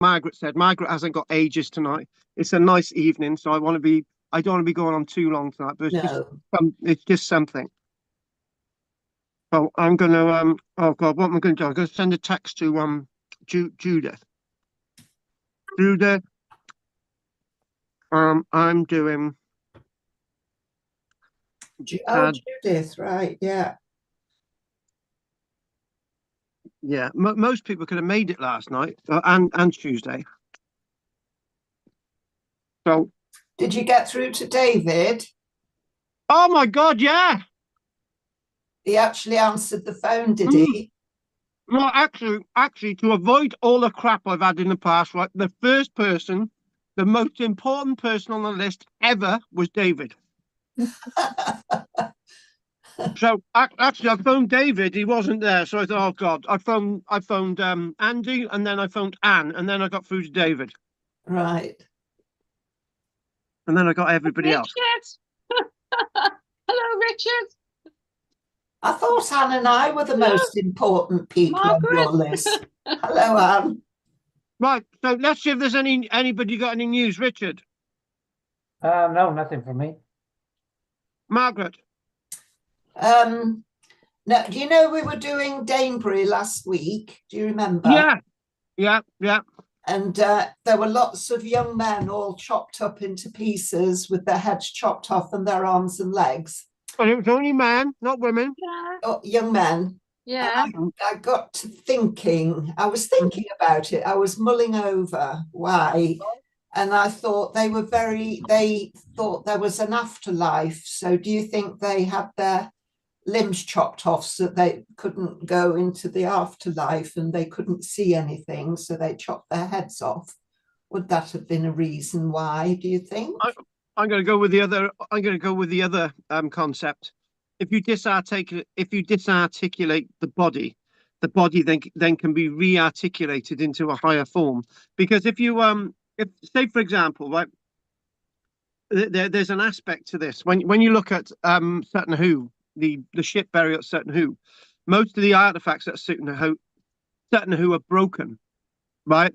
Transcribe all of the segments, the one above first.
Margaret said. Margaret hasn't got ages tonight. It's a nice evening, so I don't want to be going on too long tonight, but No. it's just something. So I'm gonna oh God, what am I gonna do? I'm gonna send a text to Judith. Judith, I'm doing Oh, Cad Judith, right. Yeah. yeah, most people could have made it last night and Tuesday. So Did you get through to David? oh my God, yeah. He actually answered the phone, did Mm. he? Well, actually, to avoid all the crap I've had in the past, right, the first person, the most important person on the list ever was David. So actually, I phoned David. He wasn't there, so I thought, "Oh God!" I phoned Andy, and then I phoned Anne, and then I got through to David, Right. and then I got everybody else. Richard. Hello, Richard. I thought Anne and I were the Hello, most important people on your Margaret. list. Hello, Anne. Right. So let's see if there's anybody got any news. Richard, No, nothing from me. Margaret. Now, do you know we were doing Danebury last week? Do you remember? Yeah, yeah. And there were lots of young men all chopped up into pieces with their heads chopped off and their arms and legs. And it was only men, not women. Yeah. Oh, young men. Yeah. I got to thinking, I was thinking about it. I was mulling over why. And I thought they thought there was an afterlife. So do you think they had their limbs chopped off so they couldn't go into the afterlife and they couldn't see anything? So they chopped their heads off. Would that have been a reason why, do you think? I'm going to go with the other. I'm going to go with the other concept. If you disarticulate the body then can be rearticulated into a higher form. Because if say for example, right, there's an aspect to this. When you look at Sutton Hoo, the ship burial at Sutton Hoo, most of the artifacts at Sutton Hoo are broken, right?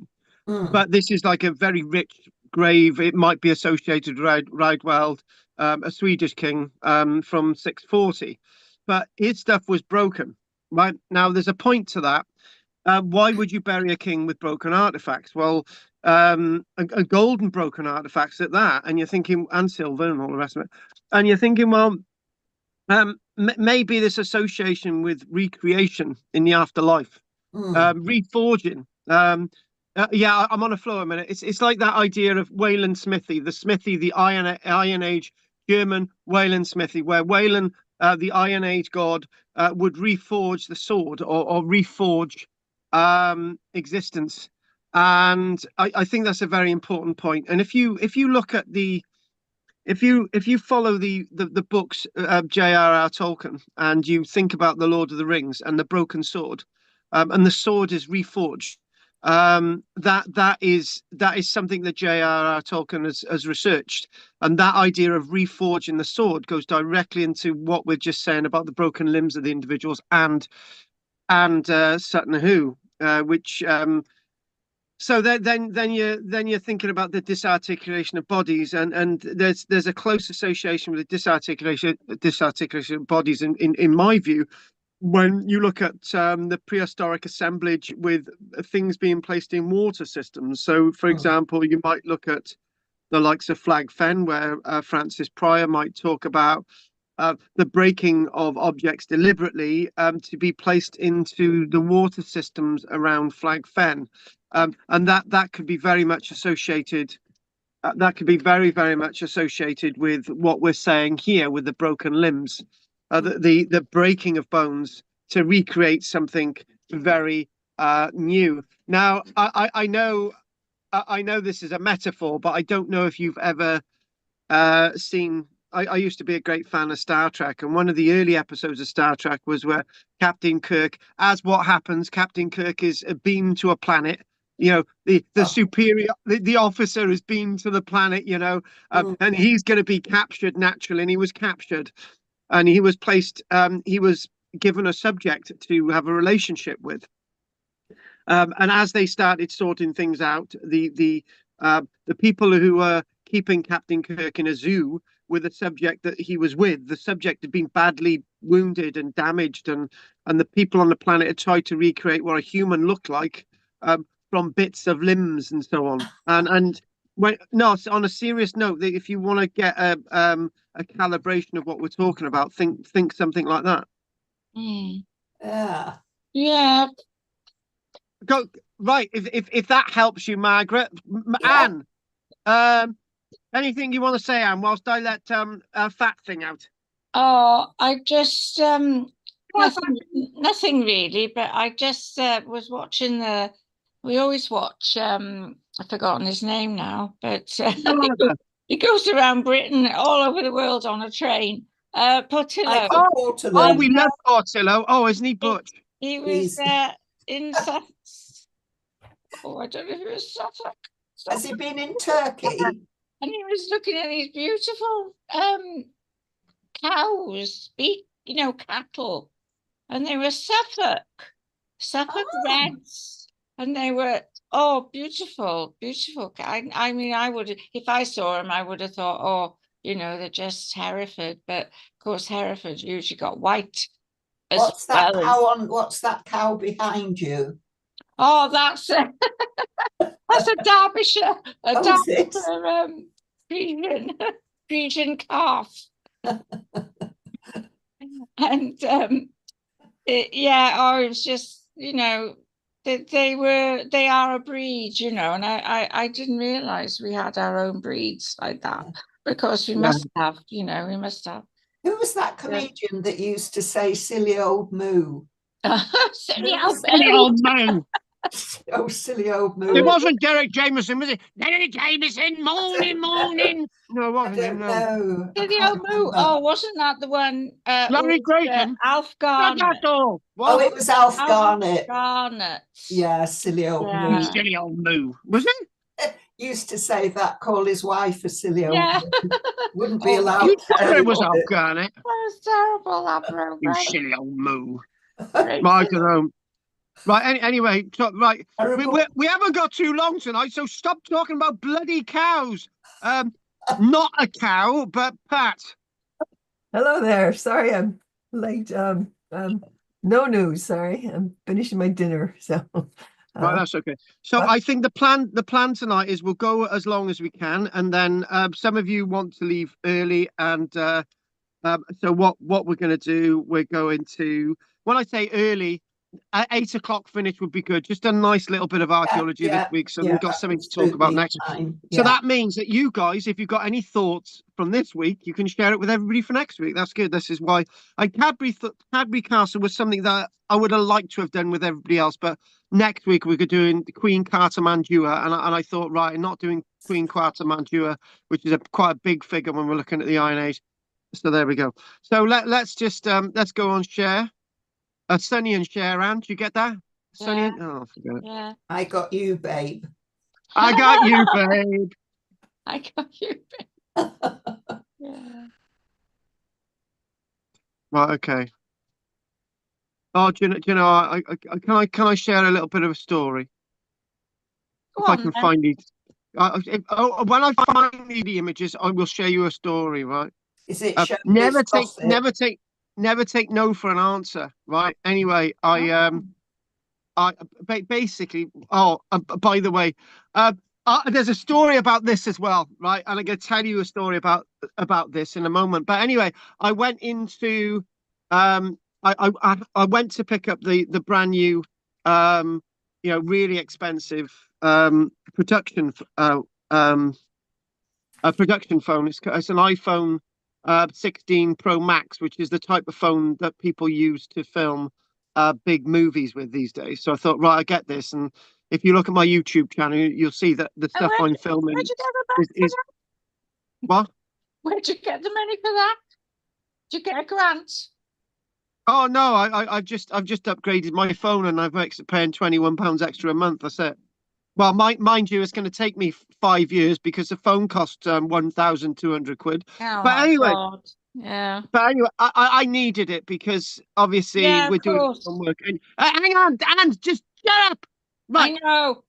Mm. But this is like a very rich grave. It might be associated with Raedwald, a Swedish king from 640. But his stuff was broken, right? Now, there's a point to that. Why would you bury a king with broken artifacts? Well, a golden broken artifacts at that, and you're thinking, and silver and all the rest of it. And you're thinking, well, maybe this association with recreation in the afterlife, Mm. reforging. Yeah, I'm on a flow a minute. It's like that idea of Wayland Smithy, the Iron Age German Wayland Smithy, where Wayland, the Iron Age god, would reforge the sword or reforge existence. And I think that's a very important point. And if you look at if you follow the books of J.R.R. Tolkien and you think about the Lord of the Rings and the broken sword, and the sword is reforged, that is something that J.R.R. Tolkien has researched, and that idea of reforging the sword goes directly into what we're just saying about the broken limbs of the individuals and Sutton Hoo, which so then you're thinking about the disarticulation of bodies, and there's a close association with the disarticulation of bodies in my view when you look at the prehistoric assemblage with things being placed in water systems. So, for Mm. example, you might look at the likes of Flag Fen, where Francis Pryor might talk about the breaking of objects deliberately to be placed into the water systems around Flag Fen. And that could be very much associated. That could be very, very much associated with what we're saying here with the broken limbs, the breaking of bones to recreate something very new. Now, I know this is a metaphor, but I don't know if you've ever seen. I used to be a great fan of Star Trek, and one of the early episodes of Star Trek was where Captain Kirk, as what happens, Captain Kirk is beamed to a planet. You know, the Oh. superior, the officer is beamed to the planet. Mm. And he's going to be captured naturally, and he was captured, and he was placed. He was given a subject to have a relationship with, And as they started sorting things out, the people who were keeping Captain Kirk in a zoo with the subject that he was with, the subject had been badly wounded and damaged, and the people on the planet had tried to recreate what a human looked like, from bits of limbs and so on. And when, no, on a serious note, that if you want to get a calibration of what we're talking about, think something like that. Mm. Yeah. Yeah. Go right. If that helps you, Margaret. Yeah. Anne, anything you want to say, Anne, whilst I let Fat Thing out? Oh, I just nothing really, but I just was watching we always watch I've forgotten his name now, but he goes around Britain, all over the world on a train. Portillo. Oh, we love Portillo. Oh, isn't he butch? He was in Suffolk. Oh, I don't know if it was Suffolk. Has he been in Turkey? And he was looking at these beautiful cows, cattle, and they were Suffolk Reds, and they were beautiful. I mean, I would, if I saw them, I would have thought, oh, they're just Hereford, but of course Hereford usually got white. What's that cow on? What's that cow behind you? Oh, that's a Derbyshire, Frisian calf. And it's just, they are a breed, and I didn't realize we had our own breeds like that, because we must have. Who was that comedian that used to say silly old moo? Silly old moo. Oh, silly old moo. It wasn't Derek Jameson, was it? Derek Jameson, morning. No, it wasn't him. No. Silly old moo. Oh, wasn't that the one? Larry Grayson. Alf Garnett. Oh, it was Alf Garnett. Garnett. Yeah, silly old moo. Silly old moo. Was it? Used to say that, call his wife a silly old moo. Wouldn't be allowed. You sure it was Alf Garnett? That was terrible, that program. You silly old moo. Right, anyway, so, right, we haven't got too long tonight, so stop talking about bloody cows. Not a cow, but Pat. Hello there. Sorry, I'm late. No news. Sorry, I'm finishing my dinner. So, right, that's okay. So I think the plan tonight is we'll go as long as we can, and then some of you want to leave early, and so what we're going to do, we're going to, when I say early, at 8 o'clock finish would be good. Just a nice little bit of archaeology this week, so we've got something to talk about next week. So that means that you guys, if you've got any thoughts from this week, you can share it with everybody for next week. That's good. This is why Cadbury Castle was something that I would have liked to have done with everybody else, but next week we could do Queen Carter Mantua, and I thought, right, I'm not doing Queen Carter Mantua, which is quite a big figure when we're looking at the Iron Age. So there we go. So let's go on share. Sunny and share, Anne, do you get that? Sunny, oh, forget it. Yeah. I got you, babe. I got you, babe. I got you, babe. Yeah. Right, okay. Oh, do you know? Can I share a little bit of a story? If I can find it. When I find the images, I will share you a story. Right? Is it never take no for an answer, right? Anyway, I basically, by the way, there's a story about this as well, right? And I'm going to tell you a story about this in a moment. But anyway, I went into, I went to pick up the brand new, really expensive production phone. It's an iPhone 16 Pro Max, which is the type of phone that people use to film big movies with these days. So I thought, right, I get this. And if you look at my YouTube channel, you'll see that the stuff I'm filming is what? Where'd you get the money for that? Did you get a grant? Oh no, I've just upgraded my phone, and I've paying £21 extra a month. That's it. Well, mind you, it's going to take me 5 years because the phone costs 1,200 quid. Oh, but anyway, God. Yeah. But anyway, I needed it because obviously we're doing some work. And hang on, Dan, just shut up. Right. I know.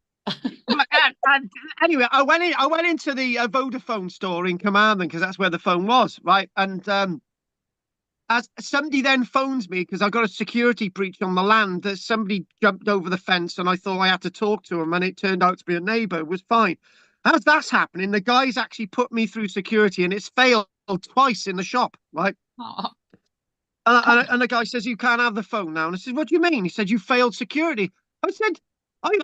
Right, and anyway, I went into the Vodafone store in Carmarthen because that's where the phone was, right? And as somebody then phones me because I got a security breach on the land, that somebody jumped over the fence, and I thought I had to talk to him, and it turned out to be a neighbour. It was fine. As that's happening, the guy's actually put me through security, and it's failed twice in the shop, right? Oh, And the guy says, "You can't have the phone now." And I said, "What do you mean?" He said, "You failed security." I said, I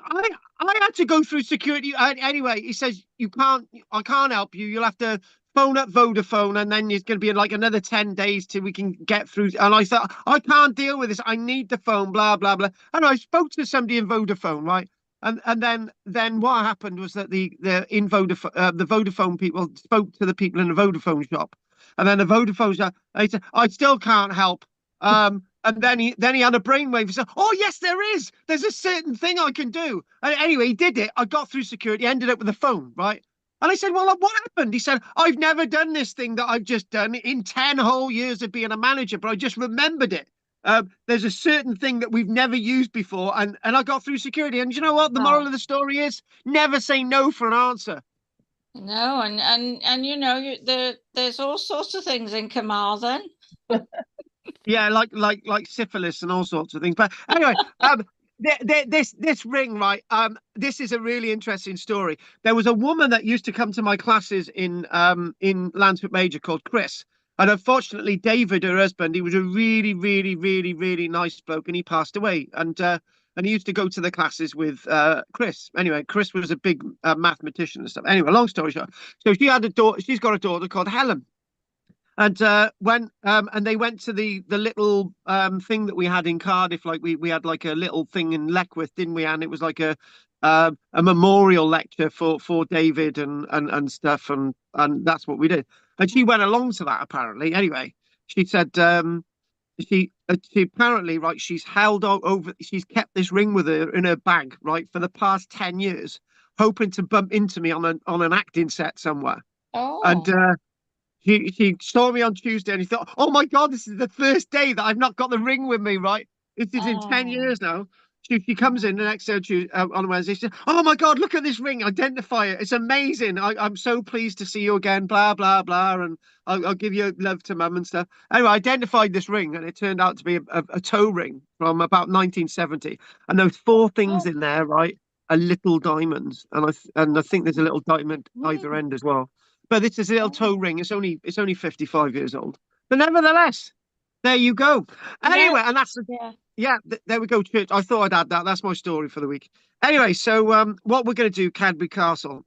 had to go through security anyway. He says, "You can't, I can't help you. You'll have to phone up Vodafone, and then it's going to be like another 10 days till we can get through." And I thought, "I can't deal with this. I need the phone, blah, blah, blah." And I spoke to somebody in Vodafone, right? And then what happened was that the Vodafone people spoke to the people in the Vodafone shop. And then the Vodafone shop, they said, "I still can't help." And then he had a brainwave. He said, "Oh yes, there is. There's a certain thing I can do." And anyway, he did it. I got through security, ended up with a phone, right? And I said, "Well, what happened?" He said, "I've never done this thing that I've just done in 10 whole years of being a manager, but I just remembered it. There's a certain thing that we've never used before, and I got through security." And you know what? The moral of the story is never say no for an answer. no, and you know, there's all sorts of things in Carmarthen. Yeah, like syphilis and all sorts of things. But anyway, this ring, right? This is a really interesting story. There was a woman that used to come to my classes in Lansford Major called Chris. And unfortunately, David, her husband, he was a really, really, really, really nice bloke, and he passed away. And he used to go to the classes with Chris. Anyway, Chris was a big mathematician and stuff. Anyway, long story short, so she had a daughter. She's got a daughter called Helen. And and they went to the little thing that we had in Cardiff, like we had like a little thing in Leckwith, didn't we? And it was like a memorial lecture for David and stuff, and that's what we did. And she went along to that apparently. Anyway, she said she apparently, right, she's she's kept this ring with her in her bag, right, for the past 10 years, hoping to bump into me on an acting set somewhere. And Oh, he saw me on Tuesday, and he thought, "Oh my God, this is the first day that I've not got the ring with me, right? It is in 10 oh, years now." She comes in the next day on Wednesday. She said, "Oh my God, look at this ring. Identify it. It's amazing. I'm so pleased to see you again, blah, blah, blah. And I'll give you love to mum and stuff." Anyway, I identified this ring, and it turned out to be a toe ring from about 1970. And those four things oh, in there, right, are little diamonds. And I think there's a little diamond either end as well. But this is a little toe oh. ring. It's only 55 years old. But nevertheless, there you go. Yeah, Anyway, and that's yeah. yeah, there we go, church. I thought I'd add that. That's my story for the week. Anyway, so what we're going to do, Cadbury Castle.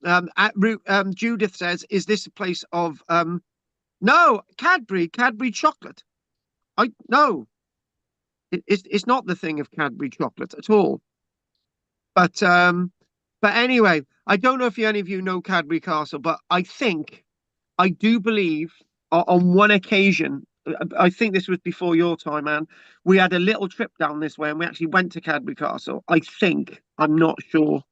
Judith says, "Is this a place of no, Cadbury chocolate?" I no, it's not the thing of Cadbury chocolate at all. But anyway, I don't know if any of you know Cadbury Castle, but I do believe on one occasion, I think this was before your time, Anne, we had a little trip down this way, and we actually went to Cadbury Castle. I think, I'm not sure.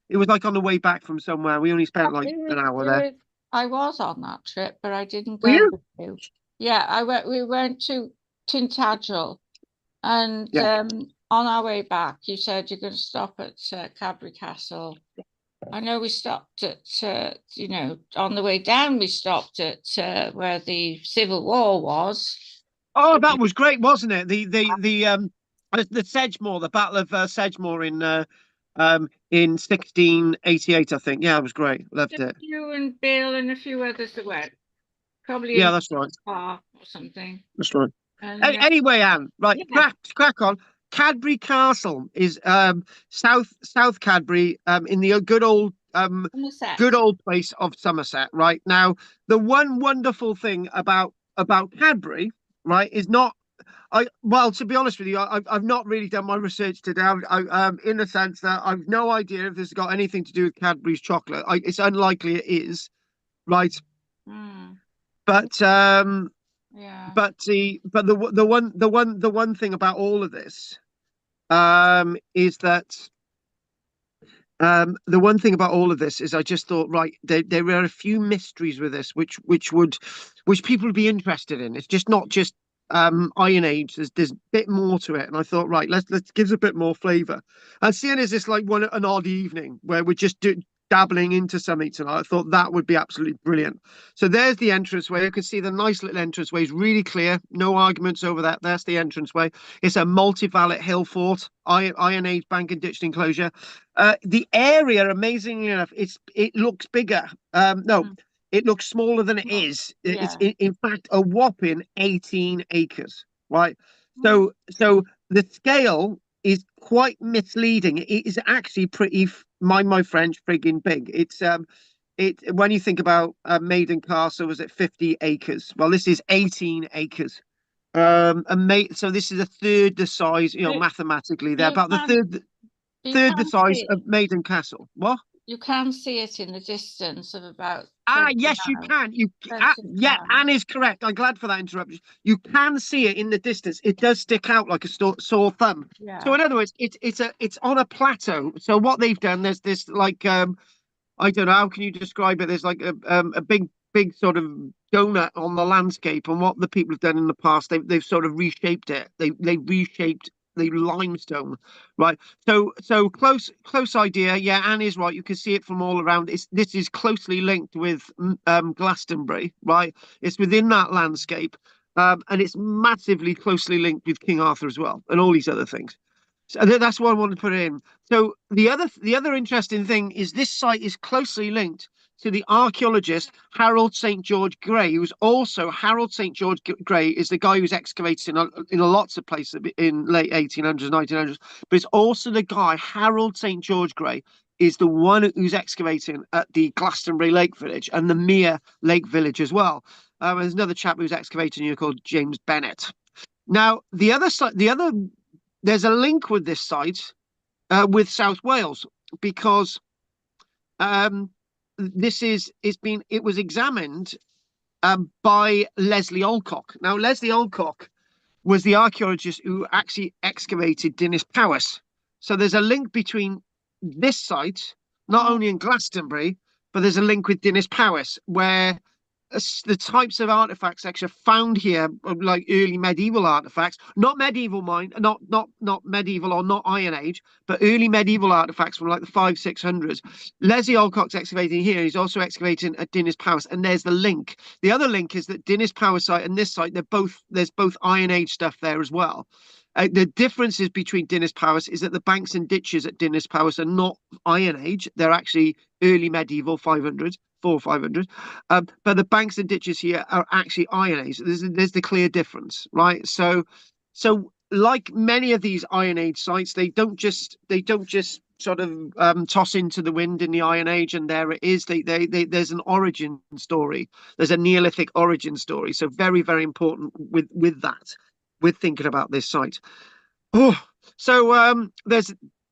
It was like on the way back from somewhere. We only spent like an hour there. I was on that trip, but I didn't Were go you? with you. Yeah, I went. We went to Tintagel, and Yeah. on our way back, you said you're going to stop at Cadbury Castle. I know we stopped at, on the way down, we stopped at where the Civil War was. Oh, that was great, wasn't it? The Sedgemoor, the Battle of Sedgemoor in 1688, I think. Yeah, it was great. Loved it. You and Bill and a few others that went, probably Yeah, in that's right. Park or something. That's right. And Anyway, Anne, right, yeah, crack on. Cadbury Castle is South Cadbury in the good Somerset. old place of Somerset. Right now, the one wonderful thing about Cadbury, right, is not. To be honest with you, I've not really done my research today. In the sense that I've no idea if this has got anything to do with Cadbury's chocolate. It's unlikely it is, right? Mm, But yeah. the one thing about all of this is that the one thing about all of this is I just thought, right, there are a few mysteries with this which people would be interested in. It's just not just Iron Age. There's a bit more to it, and I thought, right, let's give it a bit more flavour. And seeing as this like an odd evening where we're just dabbling into something tonight, I thought that would be absolutely brilliant. So there's the entranceway. You can see the nice little entranceway is really clear. No arguments over that. That's the entranceway. It's a multi-valet hill fort, Iron Age bank and ditched enclosure. The area, amazingly enough, it looks bigger. No. It looks smaller than it is. It's in fact a whopping 18 acres, right? So the scale is quite misleading. It is actually pretty, mind my French, frigging big. It's when you think about Maiden Castle, was it 50 acres? Well, this is 18 acres. So this is a third the size, mathematically. They're about the third the size of Maiden Castle. What? You can see it in the distance of about. Yes, you can. Yeah, Anne is correct. I'm glad for that interruption. You can see it in the distance. It does stick out like a sore thumb. Yeah. So in other words, it's on a plateau. So what they've done, there's this like I don't know, how can you describe it? There's like a big sort of donut on the landscape, and what the people have done in the past, they've sort of reshaped it. They reshaped the limestone, right? So close idea. Yeah, Anne is right. You can see it from all around. This is closely linked with Glastonbury, right? It's within that landscape, and it's massively closely linked with King Arthur as well, and all these other things. So that's what I wanted to put in. So the other interesting thing is this site is closely linked to the archaeologist Harold St. George Gray, who's also Harold St. George Gray is the guy who's excavated in lots of places in late 1800s, 1900s, but it's also the guy, Harold St. George Gray, is the one who's excavating at the Glastonbury Lake Village and the Mere Lake Village as well. There's another chap who's excavating here called James Bennett. Now, there's a link with this site with South Wales, because it was examined by Leslie Alcock. Now, Leslie Alcock was the archaeologist who actually excavated Dinas Powys. So there's a link between this site, not only in Glastonbury, but there's a link with Dinas Powys, where the types of artifacts actually found here, like early medieval artifacts, not medieval not medieval or not Iron Age, but early medieval artifacts from like the 500-600s. Leslie Alcock's excavating here. He's also excavating at Dinas Powys, and there's the link. The other link is that Dinas Powys site and this site, there's both Iron Age stuff there as well. The differences between Dinas Powys is that the banks and ditches at Dinas Powys are not Iron Age. They're actually early medieval 500s. 400 or 500, but the banks and ditches here are actually Iron Age. There's the clear difference, right? So like many of these Iron Age sites, they don't just sort of toss into the wind in the Iron Age and there it is. There's an origin story. There's a Neolithic origin story. So very, very important with that, with thinking about this site.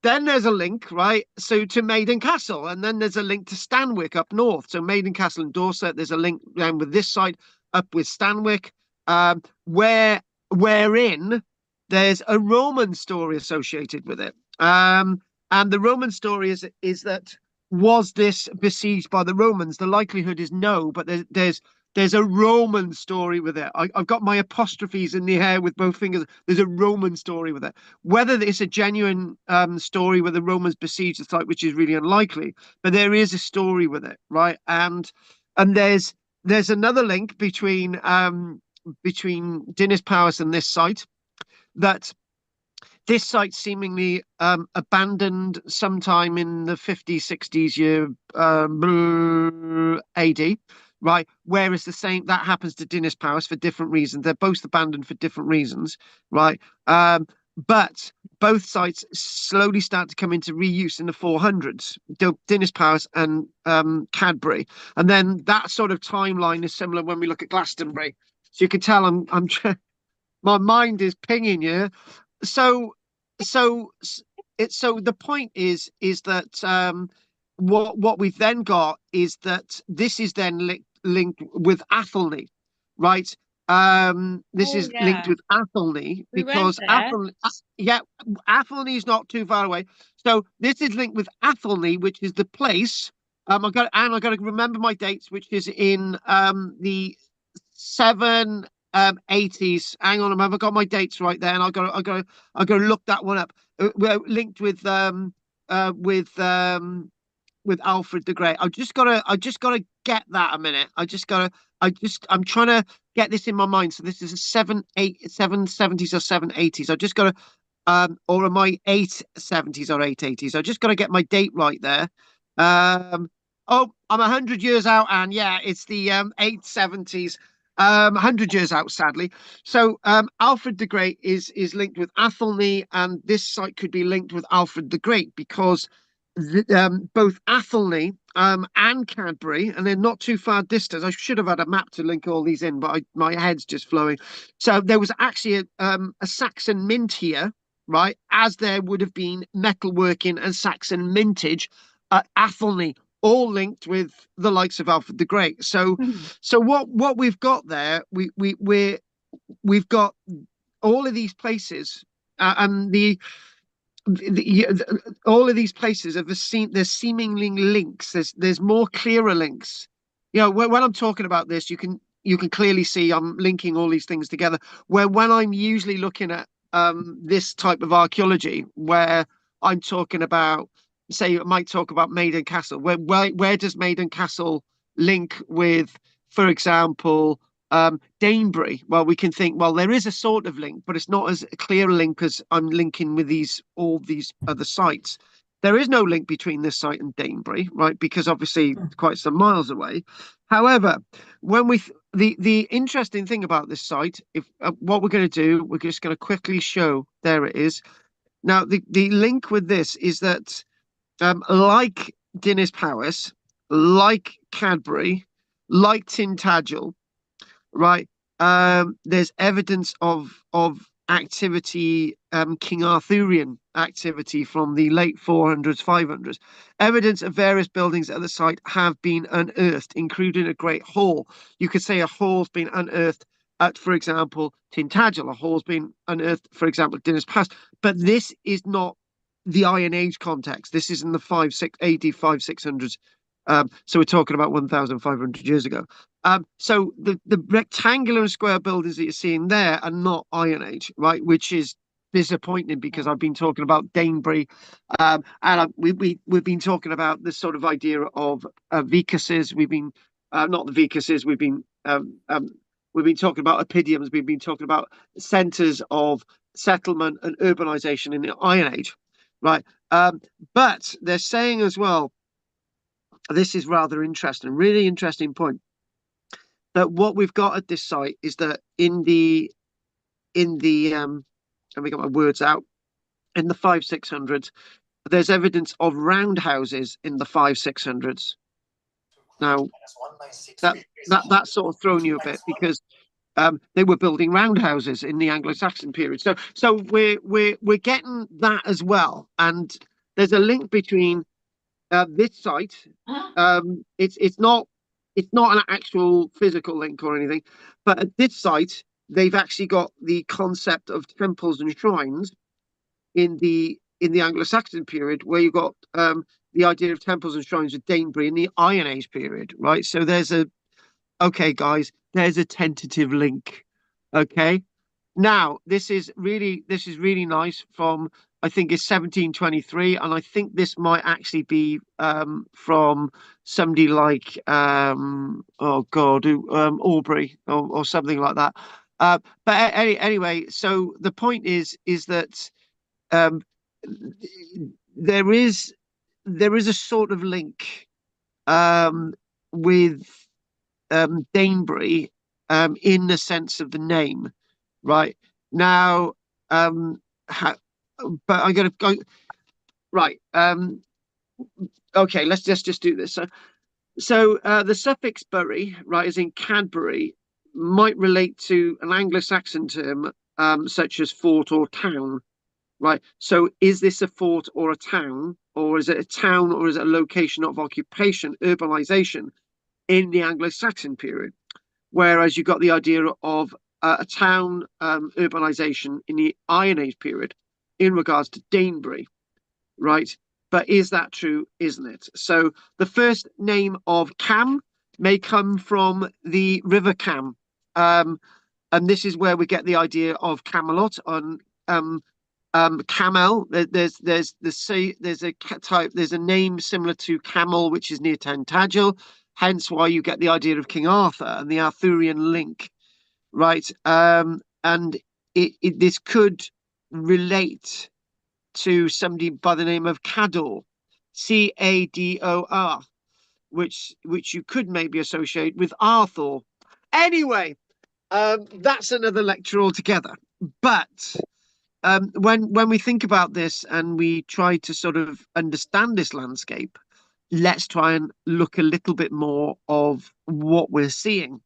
There's a link, right? So to Maiden Castle, and then there's a link to Stanwick up north. So Maiden Castle and Dorset, there's a link down with this side up with Stanwick, wherein there's a Roman story associated with it. And the Roman story is that, was this besieged by the Romans? The likelihood is no, but there's a Roman story with it. I've got my apostrophes in the air with both fingers. There's a Roman story with it. Whether it's a genuine story where the Romans besieged the site, which is really unlikely, but there is a story with it, right? And there's another link between Dinas Powys and this site, that this site seemingly abandoned sometime in the 50s, 60s year AD. Right, whereas that happens to Dinas Powys for different reasons. They're both abandoned for different reasons, right? But both sites slowly start to come into reuse in the 400s, Dinas Powys and Cadbury, and then that sort of timeline is similar when we look at Glastonbury. So you can tell I'm my mind is pinging here. So the point is that what we've then got is that this is then linked with Athelney, right? This is linked with Athelney because Athelney is not too far away. So this is linked with Athelney, which is the place. I got to remember my dates, which is in the 80s. Hang on, I've got my dates right there, and I got to look that one up. Linked with Alfred the Great. I just gotta get that a minute. I'm trying to get this in my mind. So this is a 770s or 780s. I just gotta or am I 870s or 880s? I just gotta get my date right there. Oh, I'm 100 years out, and yeah, it's the 870s. 100 years out, sadly. So Alfred the Great is linked with Athelney, and this site could be linked with Alfred the Great because both Athelney and Cadbury, and they're not too far distant. I should have had a map to link all these in, but my head's just flowing. So there was actually a Saxon mint here, right? As there would have been metalworking and Saxon mintage at Athelney, all linked with the likes of Alfred the Great. So, so what we've got there, we've got all of these places, and all of these places have there's seemingly links. There's more clearer links. You know, when I'm talking about this, you can clearly see I'm linking all these things together. Where when I'm usually looking at this type of archaeology, where I'm talking about, say, I might talk about Maiden Castle. Where does Maiden Castle link with, for example, Danebury? Well, we can think, well, there is a sort of link, but it's not as clear a link as I'm linking with all these other sites. There is no link between this site and Danebury, right? Because obviously it's quite some miles away. However, when the interesting thing about this site, if what we're going to do, we're just going to quickly show. There it is. Now, the link with this is that, like Dinas Powys, like Cadbury, like Tintagel, right? There's evidence of activity, King Arthurian activity from the late 400s, 500s. Evidence of various buildings at the site have been unearthed, including a great hall. You could say a hall's been unearthed at, for example, Tintagel. A hall's been unearthed, for example, Dinas Powys. But this is not the Iron Age context. This is in the 600s. So we're talking about 1,500 years ago. So the rectangular and square buildings that you're seeing there are not Iron Age, right? Which is disappointing because I've been talking about Danebury, and we've been talking about this sort of idea of vicuses. We've been not the vicuses. We've been talking about oppidums. We've been talking about centres of settlement and urbanization in the Iron Age, right? But they're saying as well, this is rather interesting, really interesting point, that what we've got at this site is that in the let me get my words out, in the 500-600s, there's evidence of roundhouses in the 500-600s. Now that's sort of thrown you a bit because they were building roundhouses in the Anglo-Saxon period. So we're getting that as well, and there's a link between this site. It's not an actual physical link or anything, but at this site they've actually got the concept of temples and shrines in the Anglo-Saxon period, where you've got the idea of temples and shrines with Danebury in the Iron Age period, right? So okay, guys, there's a tentative link. Okay, now this is really nice. From, I think it's 1723, and I think this might actually be from somebody like oh God, Aubrey or something like that. But anyway, so the point is that um, there is a sort of link with Danebury in the sense of the name, right? Now, but I'm going to go right. Okay, let's just do this. So the suffix bury, right, as in Cadbury, might relate to an Anglo-Saxon term such as fort or town, right? So is this a fort or a town, or is it a town, or is it a location of occupation, urbanization in the Anglo-Saxon period? Whereas you got the idea of a town urbanization in the Iron Age period in regards to Danebury, right? But is that true? Isn't it? So the first name of Cam may come from the River Cam, and this is where we get the idea of Camelot on camel. There's a type, there's a name similar to camel, which is near Tintagel, hence why you get the idea of King Arthur and the Arthurian link, right? And this could relate to somebody by the name of Cador, Cador, which you could maybe associate with Arthur. Anyway, that's another lecture altogether. But when we think about this and we try to sort of understand this landscape, let's try and look a little bit more of what we're seeing.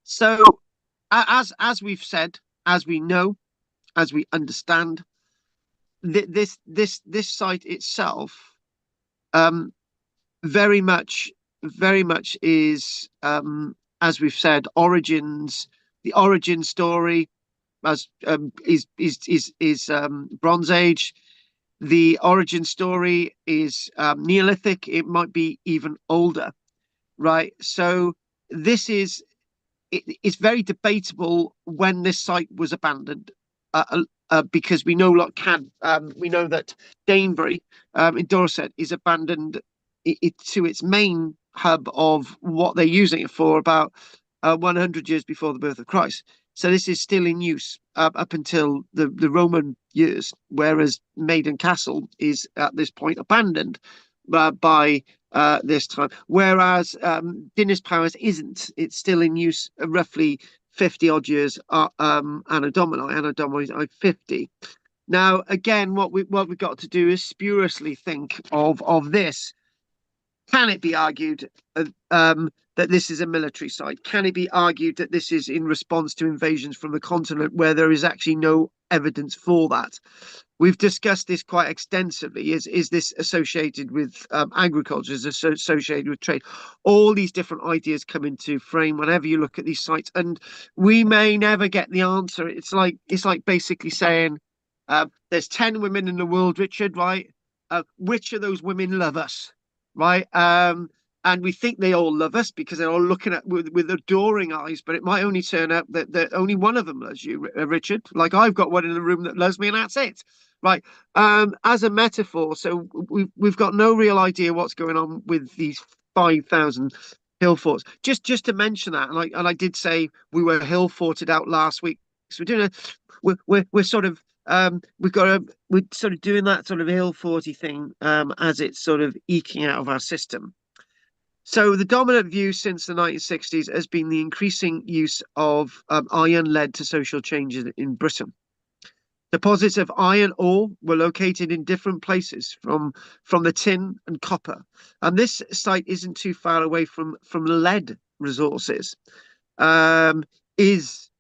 So, as we've said, as we know, as we understand, this site itself, very much is, as we've said, origins. The origin story, as is Bronze Age. The origin story is Neolithic. It might be even older, right? So this is it's very debatable when this site was abandoned, because we know we know that Danebury in Dorset is abandoned to its main hub of what they're using it for about 100 years before the birth of Christ. So this is still in use up until the Roman years, whereas Maiden Castle is at this point abandoned by this time. Whereas Dinas Powys isn't. It's still in use roughly 50 odd years Anno Domini 50. Now, again, what we've got to do is spuriously think of this. Can it be argued that this is a military site? Can it be argued that this is in response to invasions from the continent where there is actually no evidence for that? We've discussed this quite extensively. Is this associated with agriculture? Is this associated with trade? All these different ideas come into frame whenever you look at these sites, and we may never get the answer. It's like basically saying there's 10 women in the world, Richard, right? Which of those women love us, right? And we think they all love us because they're all looking at with adoring eyes, but it might only turn out that only one of them loves you, Richard. Like I've got one in the room that loves me, and that's it, right? As a metaphor, so we've got no real idea what's going on with these 5,000 hill forts. Just to mention that, and I did say we were hill forted out last week, so we're sort of we're sort of doing that sort of hill forty thing as it's sort of eking out of our system. So the dominant view since the 1960s has been the increasing use of iron led to social changes in Britain. Deposits of iron ore were located in different places from the tin and copper, and this site isn't too far away from lead resources. Is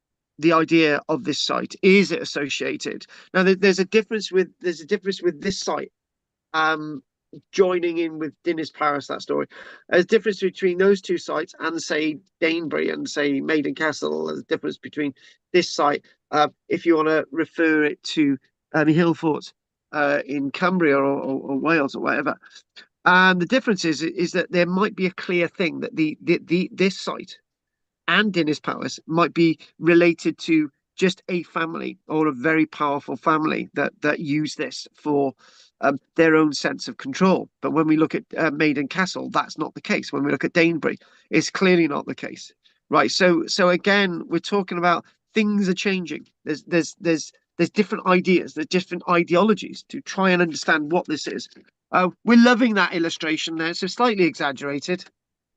the idea of this site, is it associated? Now there's a difference with this site joining in with Dinas Powys, that story. There's a difference between those two sites and say Danebury and say Maiden Castle. There's a difference between this site, if you want to refer it to hill forts in Cumbria or Wales or whatever. And the difference is that there might be a clear thing that this site and Dinas Powys might be related to just a family or a very powerful family that use this for their own sense of control. But when we look at Maiden Castle, that's not the case. When we look at Danebury, it's clearly not the case, right? So again, we're talking about things are changing. There's different ideas, there's different ideologies to try and understand what this is. We're loving that illustration there. So slightly exaggerated.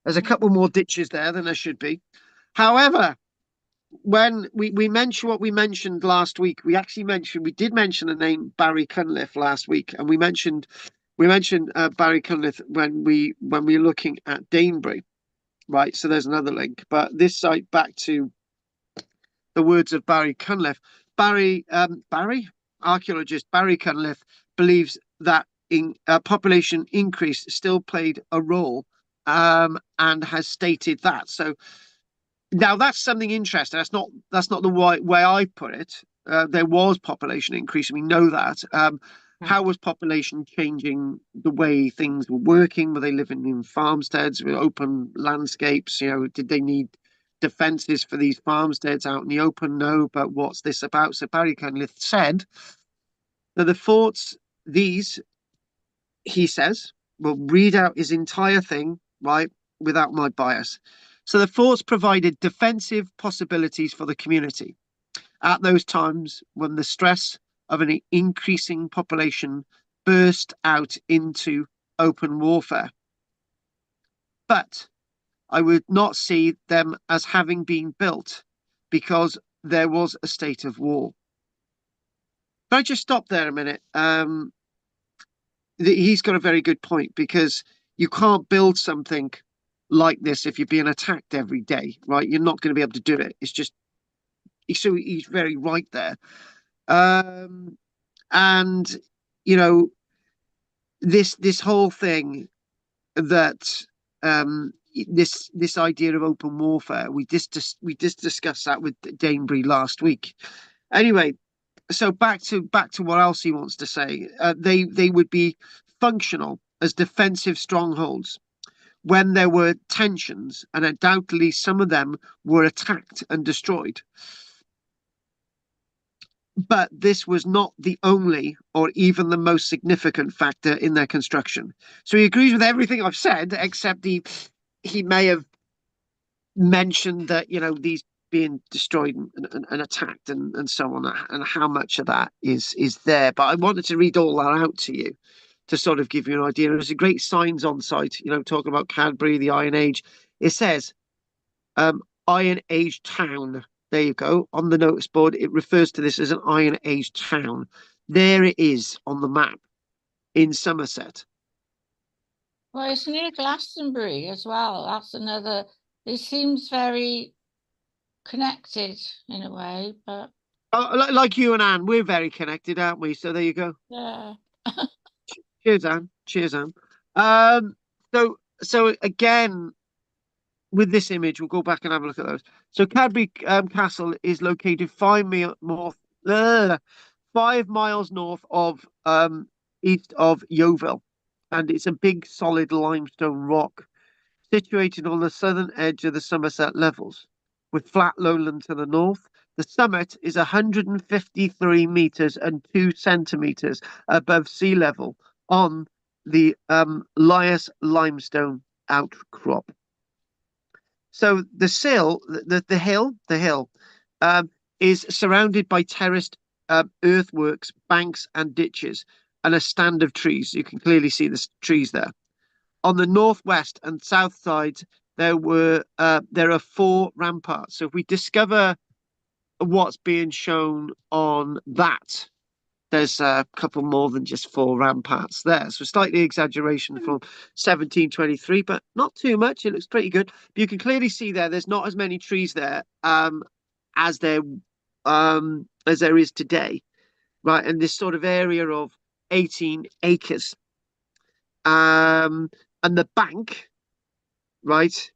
There's a couple more ditches there than there should be. However, when we mentioned what we mentioned last week, we did mention the name Barry Cunliffe last week, and we mentioned Barry Cunliffe when we were looking at Danebury, right? So there's another link, but this site back to the words of Barry Cunliffe. Archaeologist Barry Cunliffe believes that population increase still played a role, and has stated that. So now that's something interesting. That's not the way I put it. There was population increase. We know that. How was population changing the way things were working? Were they living in farmsteads with open landscapes? Did they need defences for these farmsteads out in the open? No, but what's this about? So Barry Cunliffe said that the forts, these, he says, will read out his entire thing, right, without my bias. So the forts provided defensive possibilities for the community at those times when the stress of an increasing population burst out into open warfare. But I would not see them as having been built because there was a state of war. Can I just stop there a minute? He's got a very good point, because you can't build something like this if you're being attacked every day, right? You're not going to be able to do it. It's just, so he's very right there. And you know, this whole thing that this idea of open warfare, we just discussed that with Danebury last week. Anyway, so back to what else he wants to say. They would be functional as defensive strongholds when there were tensions, and undoubtedly some of them were attacked and destroyed. But this was not the only or even the most significant factor in their construction. So he agrees with everything I've said, except he may have mentioned that, you know, these being destroyed and attacked and so on, and how much of that is there. But I wanted to read all that out to you to sort of give you an idea. There's a great signs on site, you know, talking about Cadbury, the Iron Age. It says Iron Age town. There you go. On the notice board, it refers to this as an Iron Age town. There it is on the map in Somerset. Well, it's near Glastonbury as well. That's another. It seems very connected in a way, but like you and Anne, we're very connected, aren't we? So there you go. yeah. Cheers, Anne. Cheers, Anne. So again, with this image, we'll go back and have a look at those. So Cadbury Castle is located 5 miles north of east of Yeovil, and it's a big solid limestone rock situated on the southern edge of the Somerset Levels, with flat lowland to the north. The summit is 153 meters and 2 centimeters above sea level on the Lias limestone outcrop. So the hill is surrounded by terraced earthworks, banks, and ditches, and a stand of trees. You can clearly see the trees there. On the northwest and south sides, there are 4 ramparts. So if we discover what's being shown on that, there's a couple more than just 4 ramparts there. So slightly exaggeration from 1723, but not too much. It looks pretty good. But you can clearly see there's not as many trees there as there is today, right? And this sort of area of 18 acres. And the bank, right?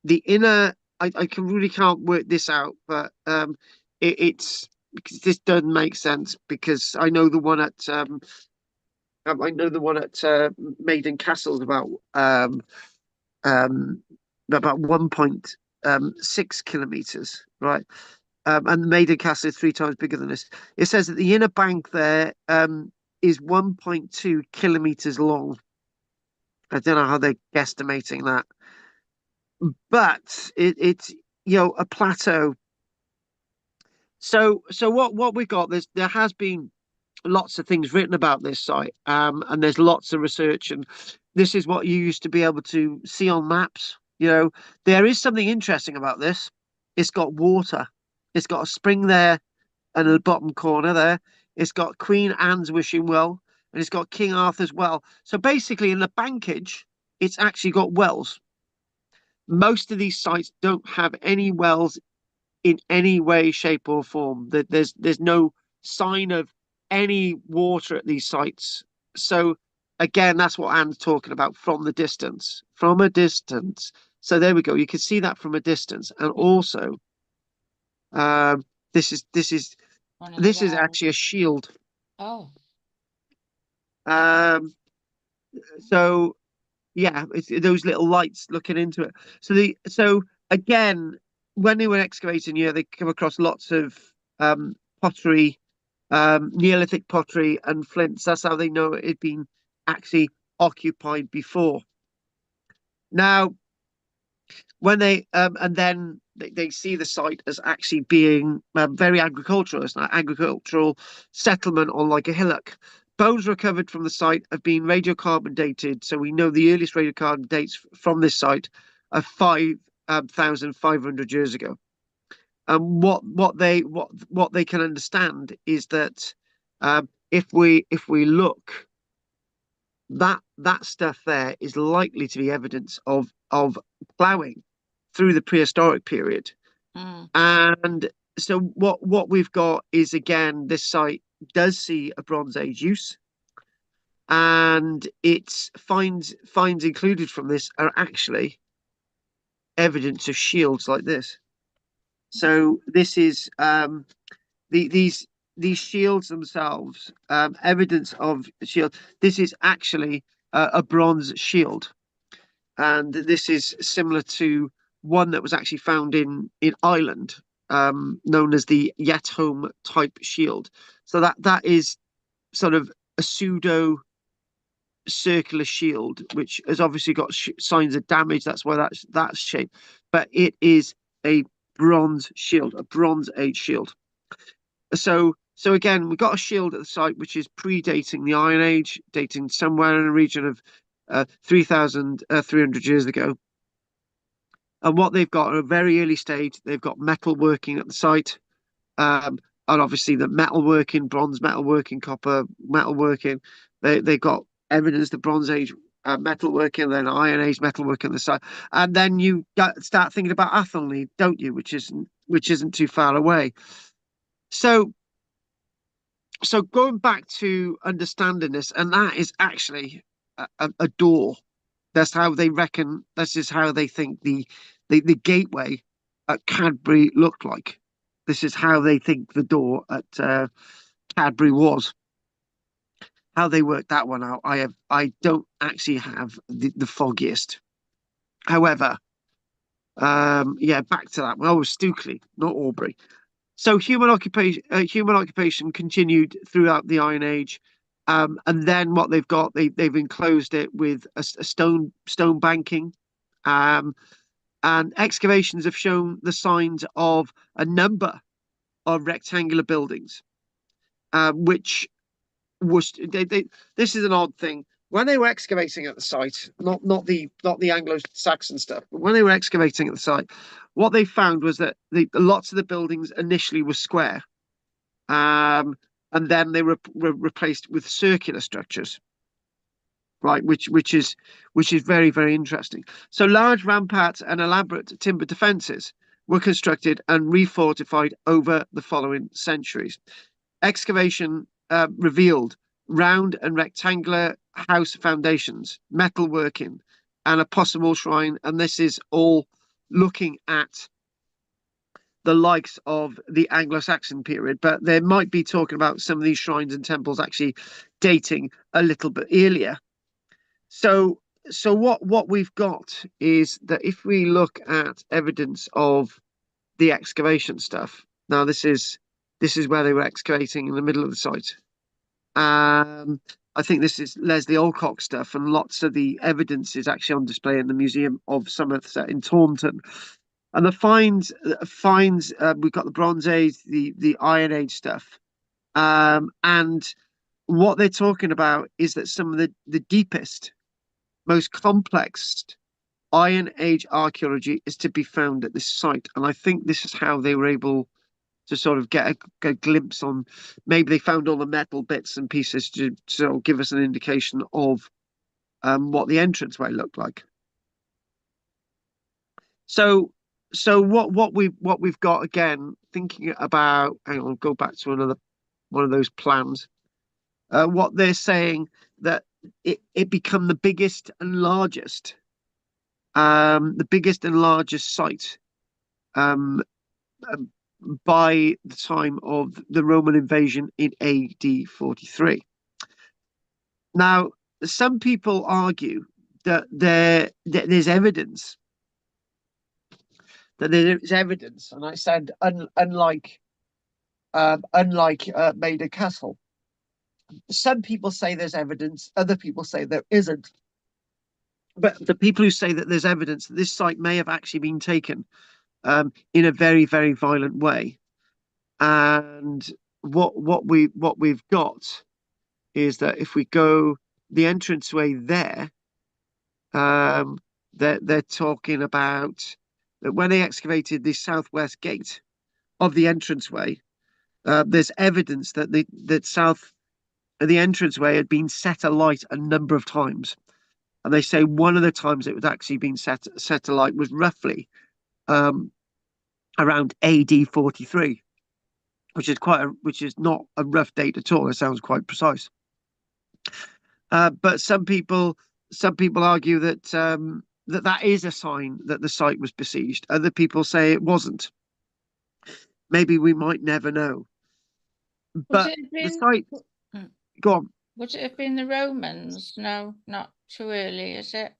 The inner, I really can't work this out, but it's because this doesn't make sense, because I know the one at Maiden Castle is about 1.6 kilometers, right? And the Maiden Castle is 3 times bigger than this. It says that the inner bank there is 1.2 kilometers long. I don't know how they're guesstimating that, but it's, you know, a plateau. So what we've got, there has been lots of things written about this site, and there's lots of research, and this is what you used to be able to see on maps. You know, there is something interesting about this. It's got water. It's got a spring there, and in the bottom corner there, it's got Queen Anne's wishing well, and it's got King Arthur's well. So basically, in the bankage, it's actually got wells. Most of these sites don't have any wells in any way, shape, or form. There's no sign of any water at these sites. So again, that's what Anne's talking about, from the distance. From a distance. So there we go. You can see that from a distance. And also, this is actually a shield. Oh. So yeah, it's those little lights looking into it. So again, when they were excavating here, they come across lots of pottery, Neolithic pottery and flints. That's how they know it had been actually occupied before. Now, when they and then they see the site as actually being very agricultural. It's an agricultural settlement on like a hillock. Bones recovered from the site have been radiocarbon dated, so we know the earliest radiocarbon dates from this site are 5,500 years ago. And what they can understand is that if we look, that stuff there is likely to be evidence of ploughing through the prehistoric period. And so what we've got is, again, this site does see a Bronze Age use, and its finds included from this are actually evidence of shields like this. So this is these shields themselves, evidence of shield. This is actually a bronze shield, and this is similar to one that was actually found in Ireland, known as the Yetholm type shield. So that is sort of a pseudo circular shield, which has obviously got signs of damage. That's why that's shaped, but it is a bronze shield, a Bronze Age shield. So again, we've got a shield at the site which is predating the Iron Age, dating somewhere in a region of 3,300 years ago. And what they've got at a very early stage, they've got metal working at the site, and obviously the metalworking, bronze metalworking, copper metalworking. They've got evidence the Bronze Age metalworking, then Iron Age metalworking on the site, and then you start thinking about Athelney, don't you? Which isn't too far away. So going back to understanding this, and that is actually a door. That's how they reckon. This is how they think the gateway at Cadbury looked like. This is how they think the door at Cadbury was. How they worked that one out, I don't actually have the foggiest. However, yeah, back to that. Well, it was Stukely, not Aubrey. So human occupation continued throughout the Iron Age, and then what they've got, they've enclosed it with a stone banking, and excavations have shown the signs of a number of rectangular buildings, which was this is an odd thing. When they were excavating at the site, not the Anglo-Saxon stuff, but when they were excavating at the site, what they found was that lots of the buildings initially were square, and then they were replaced with circular structures, right? Which is very, very interesting. So large ramparts and elaborate timber defences were constructed and refortified over the following centuries. Excavation revealed round and rectangular house foundations, metalworking, and a possible shrine. And this is all looking at the likes of the Anglo-Saxon period, but they might be talking about some of these shrines and temples actually dating a little bit earlier. So what we've got is that if we look at evidence of the excavation stuff, now this is where they were excavating in the middle of the site. I think this is Leslie Alcock stuff, and lots of the evidence is actually on display in the Museum of Somerset in Taunton. And the finds we've got the Bronze Age, the Iron Age stuff, and what they're talking about is that some of the deepest, most complex Iron Age archaeology is to be found at this site. And I think this is how they were able to sort of get a glimpse on, maybe they found all the metal bits and pieces to sort of give us an indication of what the entranceway looked like. So what we've got, again, thinking about, hang on, go back to another one of those plans. What they're saying, that it become the biggest and largest site by the time of the Roman invasion in AD 43. Now, some people argue that there's evidence that there is evidence, and I said unlike Maida Castle. Some people say there's evidence, other people say there isn't. But the people who say that there's evidence that this site may have actually been taken in a very, very violent way, and what we've got is that if we go the entranceway there, they're talking about that when they excavated the southwest gate of the entranceway, there's evidence that the entranceway had been set alight a number of times, and they say one of the times it was actually been set alight was roughly around AD 43, which is not a rough date at all. It sounds quite precise. But some people argue that that is a sign that the site was besieged. Other people say it wasn't. Maybe we might never know. But the site, go on. Would it have been the Romans? No, not too early, is it?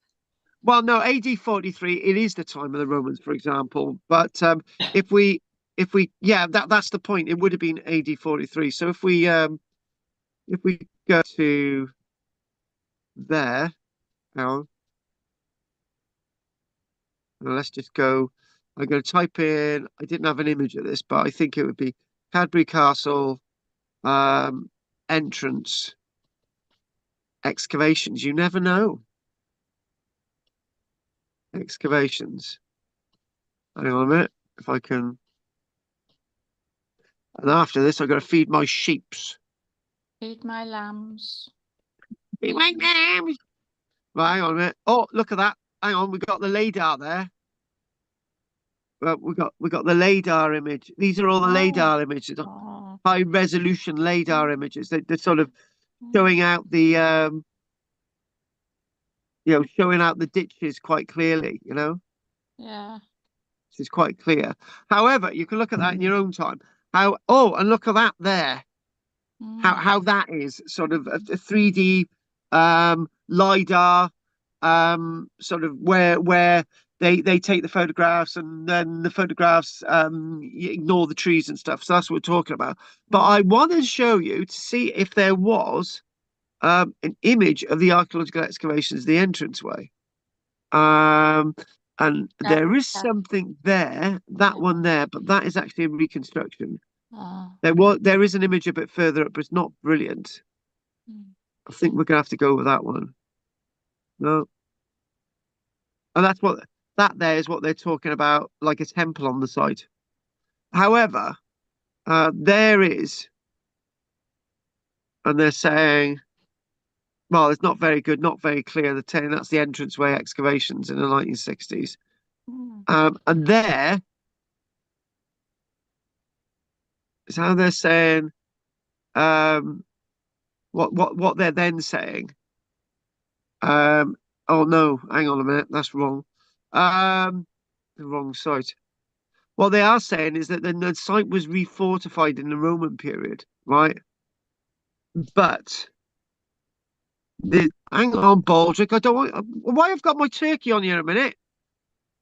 Well, no, AD 43, it is the time of the Romans, for example. But if we yeah, that's the point. It would have been AD 43. So if we go to there now, let's just go. I'm going to type in, I didn't have an image of this, but I think it would be Cadbury Castle entrance excavations. You never know. Excavations. Hang on a minute, if I can. And after this, I've got to feed my sheeps. Feed my lambs. Feed my lambs. Right, hang on a minute. Oh, look at that. Hang on, we've got the LiDAR there. Well, we got the LiDAR image. These are all the LiDAR images. High resolution LiDAR images. They're sort of showing out the showing out the ditches quite clearly, Yeah. This is quite clear. However, you can look at that in your own time. And look at that there. How that is sort of a 3D LiDAR sort of where they take the photographs and then the photographs you ignore the trees and stuff. So that's what we're talking about. But I want to show you to see if there was an image of the archaeological excavations, the entranceway. And there is something there, that one there, but that is actually a reconstruction. There is an image a bit further up, but it's not brilliant. I think we're gonna have to go with that one. No. And that there is what they're talking about, like a temple on the site. However, there is, and they're saying, well, it's not very good, not very clear. They're saying that's the entranceway excavations in the 1960s. And there is how they're saying, what they're then saying. Oh no, hang on a minute, that's wrong. The wrong site. What they are saying is that the site was refortified in the Roman period, right? But hang on, Baldrick, I don't want. Why I've got my turkey on here a minute?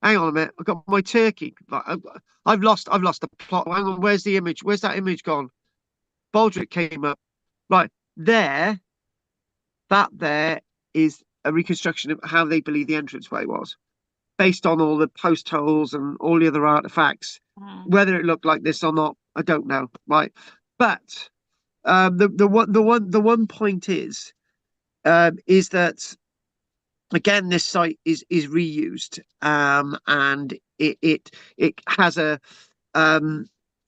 Hang on a minute, I've got my turkey. I've lost the plot. Hang on, where's the image? Where's that image gone? Baldrick came up. Right there. That there is a reconstruction of how they believe the entranceway was, based on all the post holes and all the other artifacts. Whether it looked like this or not, I don't know. Right, but the one point is that again this site is reused, and it has a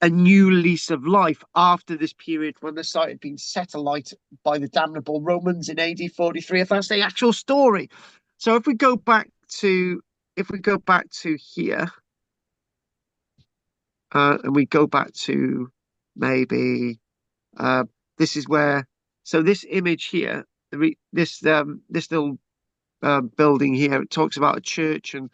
new lease of life after this period when the site had been set alight by the damnable Romans in AD 43, if that's the actual story. So if we go back to here, and we go back to maybe this is where, so this image here, this little building here, it talks about a church and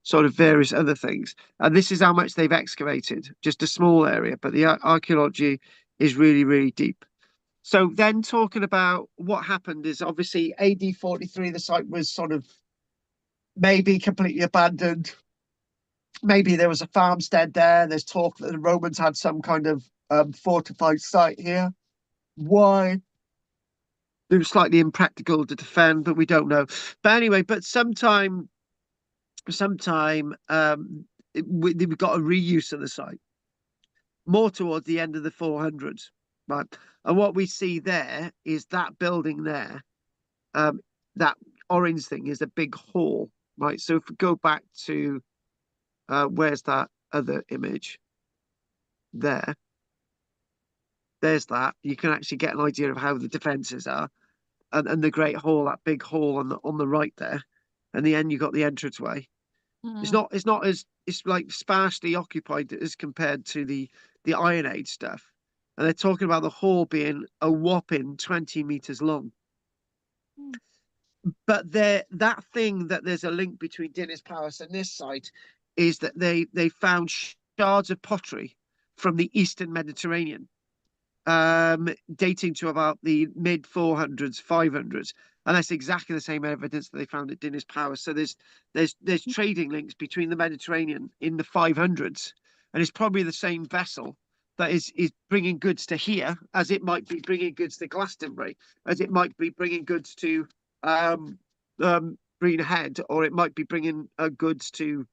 sort of various other things, and this is how much they've excavated, just a small area, but the archaeology is really, really deep. So then talking about what happened is obviously AD 43, the site was sort of maybe completely abandoned, maybe there was a farmstead there. There's talk that the Romans had some kind of fortified site here. Why? It was slightly impractical to defend, but we don't know. But anyway, but sometime we got a reuse of the site more towards the end of the 400s, right? And what we see there is that building there, that orange thing is a big hall, right? So if we go back to where's that other image? There. There's that. You can actually get an idea of how the defences are. And the Great Hall, that big hall on the right there. And the end you got the entranceway. It's not as it's like sparsely occupied as compared to the Iron Age stuff. And they're talking about the hall being a whopping 20 meters long. But that thing that there's a link between Dinas Palace and this site is that they found shards of pottery from the Eastern Mediterranean, dating to about the mid 400s, 500s, and that's exactly the same evidence that they found at Dinas Palace. So there's trading links between the Mediterranean in the 500s, and it's probably the same vessel that is bringing goods to here, as it might be bringing goods to Glastonbury, as it might be bringing goods to Green Head, or it might be bringing goods to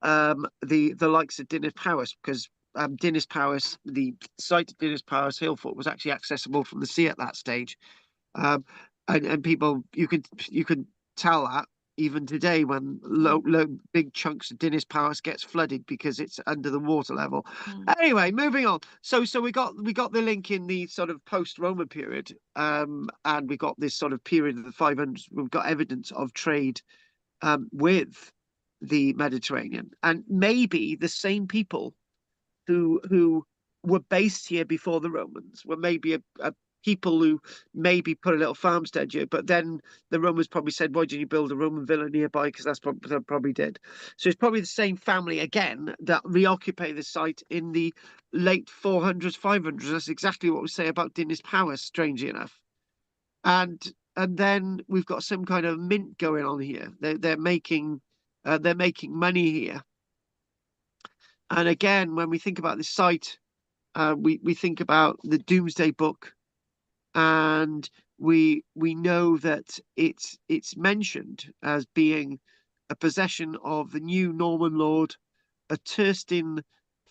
the likes of Dinas Palace, because Dinas Palace, the site of Dinas Palace, Hillfort, was actually accessible from the sea at that stage. And people, you could tell that even today when big chunks of Dinas Palace gets flooded because it's under the water level. Anyway, moving on. So we got the link in the sort of post-Roman period, and we got this sort of period of the 500s. We've got evidence of trade with the Mediterranean, and maybe the same people who were based here before the Romans were maybe a people who maybe put a little farmstead here, but then the Romans probably said, why didn't you build a Roman villa nearby? Because that's probably they probably did. So it's probably the same family again that reoccupy the site in the late 400s, 500s. That's exactly what we say about Dinas Palace, strangely enough. And then we've got some kind of mint going on here. They're making money here. And again, when we think about this site, we think about the Domesday Book, and we know that it's mentioned as being a possession of the new Norman lord, a Turstin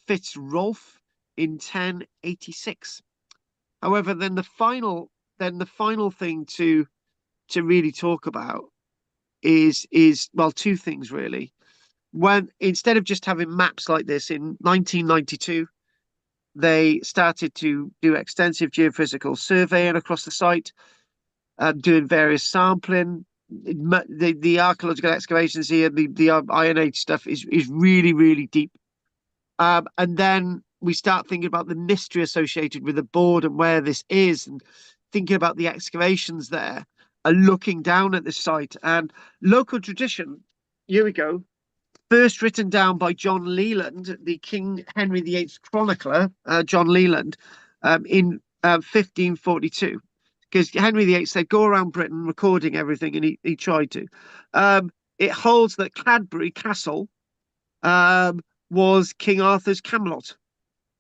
Fitzrolf, in 1086. However, then the final thing to really talk about is well, two things really. When instead of just having maps like this in 1992, they started to do extensive geophysical surveying across the site, doing various sampling. The archaeological excavations here, the Iron Age stuff is really, really deep. And then we start thinking about the mystery associated with the board and where this is, and thinking about the excavations there, and looking down at the site and local tradition. Here we go. First written down by John Leland, the King Henry VIII chronicler, John Leland, in 1542. Because Henry VIII said, go around Britain recording everything, and he tried to. It holds that Cadbury Castle was King Arthur's Camelot.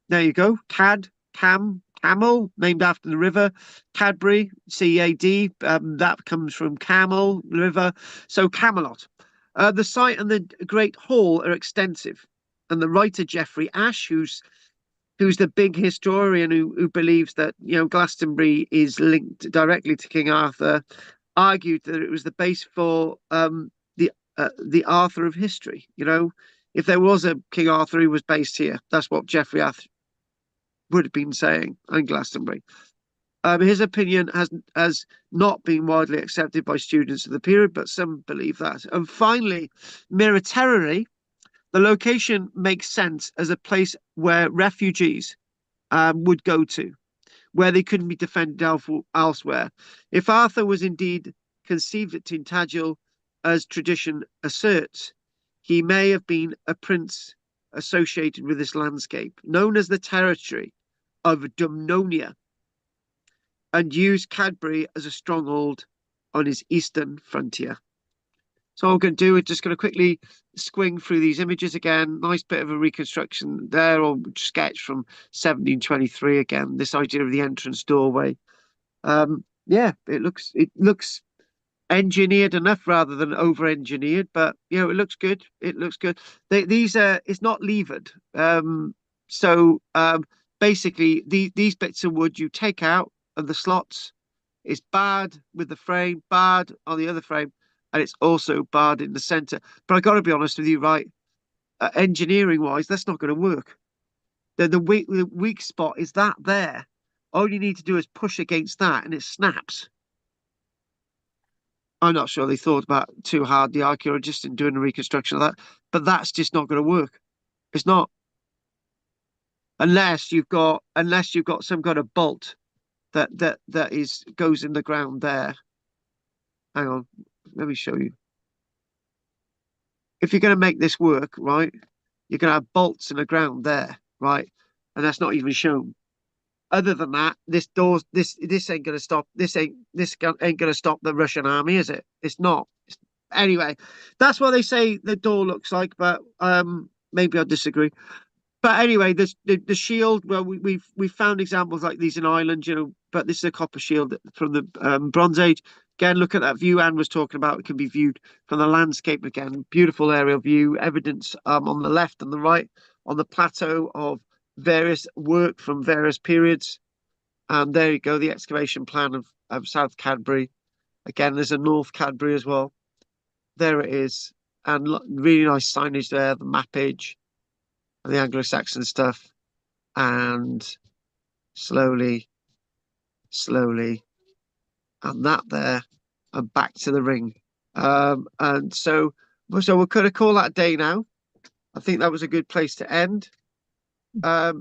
There you go. Camel, named after the river. Cadbury, C-A-D, that comes from camel, river. So Camelot. The site and the Great Hall are extensive, and the writer Geoffrey Ashe, who's the big historian who believes that Glastonbury is linked directly to King Arthur, argued that it was the base for the Arthur of history. If there was a King Arthur, he was based here. That's what Geoffrey Ashe would have been saying in Glastonbury. His opinion has not been widely accepted by students of the period, but some believe that. And finally, militarily, the location makes sense as a place where refugees would go to, where they couldn't be defended elsewhere. If Arthur was indeed conceived at Tintagel, as tradition asserts, he may have been a prince associated with this landscape, known as the territory of Dumnonia, and used Cadbury as a stronghold on his eastern frontier. So all I'm going to do is just going to quickly squing through these images again. Nice bit of a reconstruction there, or sketch from 1723 again. This idea of the entrance doorway. Yeah, it looks engineered enough rather than over-engineered, but you know, it looks good. It looks good. These it's not levered. So basically, these bits of wood you take out of the slots. It's barred with the frame, barred on the other frame, and it's also barred in the center. But I got to be honest with you, right? Engineering wise, that's not going to work. The weak spot is that there. All you need to do is push against that, and it snaps. I'm not sure they thought about too hard, the archaeologists, in doing a reconstruction of that, but that's just not going to work. It's not, unless you've got some kind of bolt that goes in the ground there. Hang on, let me show you. If you're going to make this work, right, you're going to have bolts in the ground there, right, and that's not even shown. Other than that, this ain't going to stop. This ain't going to stop the Russian army, is it? It's not. Anyway, that's what they say the door looks like, but maybe I disagree. But anyway, the shield. Well, we've found examples like these in Ireland, you know. But this is a copper shield from the Bronze Age. Again, look at that view Anne was talking about. It can be viewed from the landscape again. Beautiful aerial view. Evidence on the left and the right on the plateau of various work from various periods. And there you go, the excavation plan of South Cadbury. Again, there's a North Cadbury as well. There it is. And really nice signage there, the mappage, and the Anglo-Saxon stuff. And slowly, and that there, and back to the ring. And so we're going to call that a day now. I think that was a good place to end.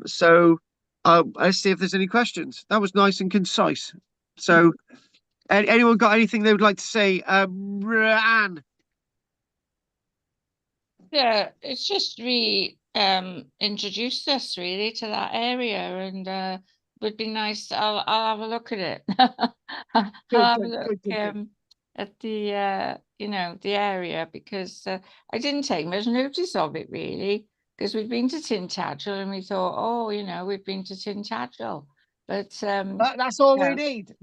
So let's see if there's any questions. That was nice and concise. So anyone got anything they would like to say? Anne? Yeah, it's just introduced us really to that area, and would be nice. I'll have a look at it. I'll have a look at the the area, because I didn't take much notice of it really, because we've been to Tintagel and we thought, oh, we've been to Tintagel, but that's all we need.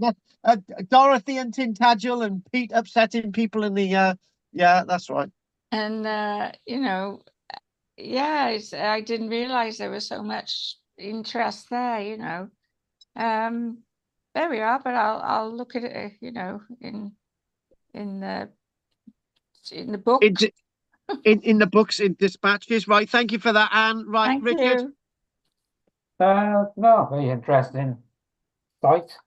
Dorothy and Tintagel and Pete upsetting people in the yeah, that's right. And yeah, I didn't realize there was so much interest there. There we are, but I'll look at it, in the book. In the books, in dispatches, right? Thank you for that, Anne. Right, Thank Richard. you. No, very interesting site.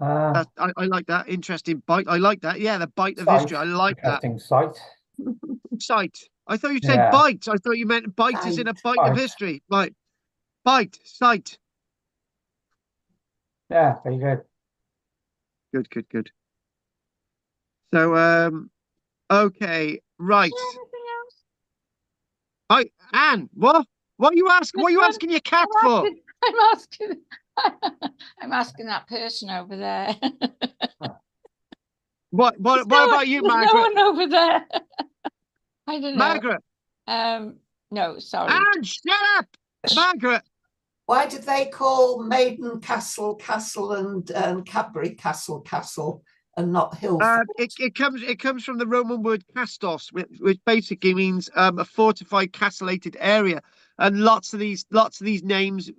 I like that. Interesting bite. I like that. Yeah, the bite of Site. history. I like that. Interesting site. Site. I thought you said Yeah. bite. I thought you meant bite as in a bite of Bite. history. Right. Bite. Site. Yeah, very good. Good. So okay, right. Anything else? Anne, what? What are you asking? What are you asking your cat for? I'm asking that person over there. What about you, Margaret? No one over there. I don't know. Margaret. No, sorry. Anne, shut up, Margaret. Why did they call Maiden Castle and Cadbury Castle and not Hilford? It comes from the Roman word castos, which basically means a fortified, castellated area, and lots of these names.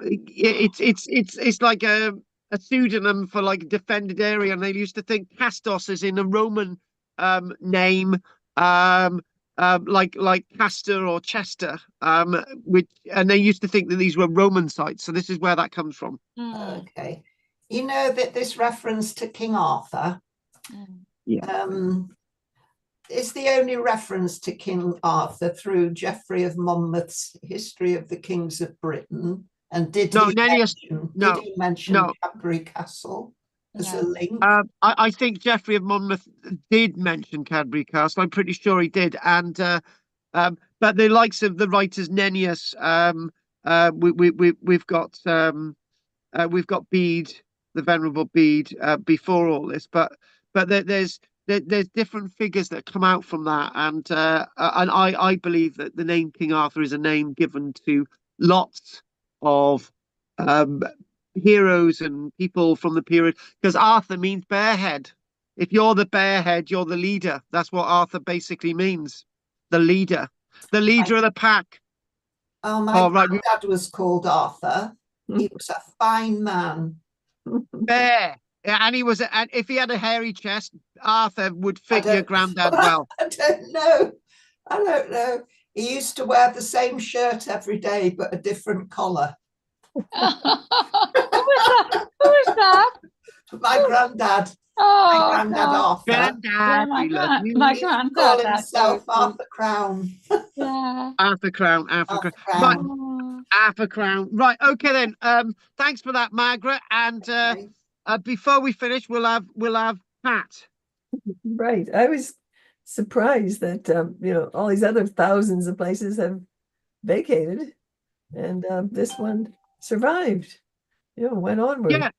It's like a pseudonym for like a defended area, and they used to think castos as in a Roman name, like Castor or Chester, and they used to think that these were Roman sites. So this is where that comes from. Okay. You know that this reference to King Arthur is the only reference to King Arthur through Geoffrey of Monmouth's History of the Kings of Britain. And did he mention Cadbury Castle as a link? I think Geoffrey of Monmouth did mention Cadbury Castle. I'm pretty sure he did. And but the likes of the writers Nennius, we've got Bede, the Venerable Bede, before all this. But there's there's different figures that come out from that, and I believe that the name King Arthur is a name given to lots of um, heroes and people from the period, because Arthur means bearhead. If you're the bearhead, you're the leader. That's what Arthur basically means. The leader of the pack. Oh, my Oh, right. dad was called Arthur. He was a fine man. Bear. Yeah, and and if he had a hairy chest, Arthur would fit your granddad well. I don't know. I don't know. He used to wear the same shirt every day, but a different collar. Who was that? Who was that? My granddad. Oh, My granddad God. Arthur. Granddad, Yeah, we love you. my He used to granddad. call That's himself so Arthur Crown. yeah. Arthur Crown, Arthur Arthur Crown. Right, Crown. Oh. Arthur Crown. Right, okay then. Thanks for that, Margaret. And Okay. before we finish, we'll have Pat. Right. I was surprised that all these other thousands of places have vacated, and this one survived. Went onward. Yeah,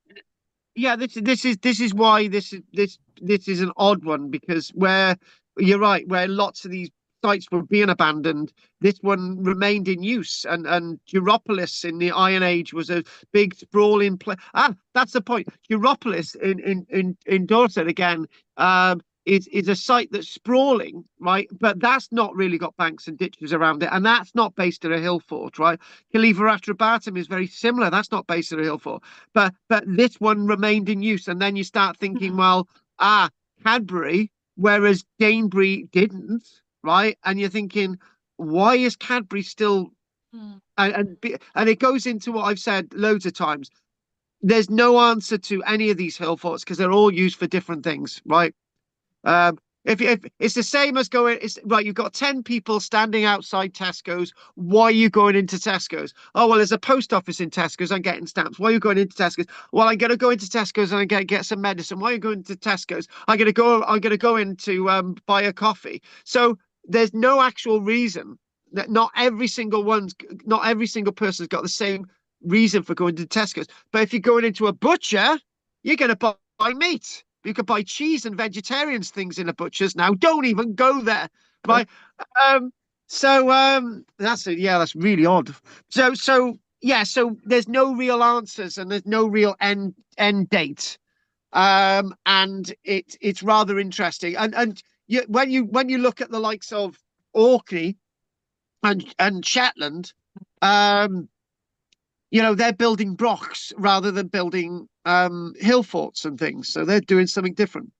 yeah. This is why this is an odd one, because where you're right, where lots of these sites were being abandoned, this one remained in use, and Europolis in the Iron Age was a big sprawling place. That's the point. Europolis in Dorset again. Is a site that's sprawling, right? But that's not really got banks and ditches around it, and that's not based in a hill fort, right? Caliver Atrabatum is very similar. That's not based in a hill fort, but this one remained in use. And then you start thinking, well, Cadbury, whereas Danebury didn't, right? And you're thinking, why is Cadbury still? And it goes into what I've said loads of times. There's no answer to any of these hill forts because they're all used for different things, right? If it's the same as going, it's right. You've got 10 people standing outside Tesco's. Why are you going into Tesco's? Oh, well, there's a post office in Tesco's. I'm getting stamps. Why are you going into Tesco's? Well, I'm gonna go into Tesco's and I'm gonna get some medicine. Why are you going to Tesco's? I'm gonna go in to buy a coffee. So there's no actual reason that not every single person's got the same reason for going to Tesco's. But if you're going into a butcher, you're gonna buy meat. You could buy cheese and vegetarians things in a butcher's now. Don't even go there, right? That's it. Yeah, that's really odd. So there's no real answers and there's no real end date. And it's rather interesting. And when you look at the likes of Orkney and Shetland, they're building brocks rather than building hill forts and things, so they're doing something different.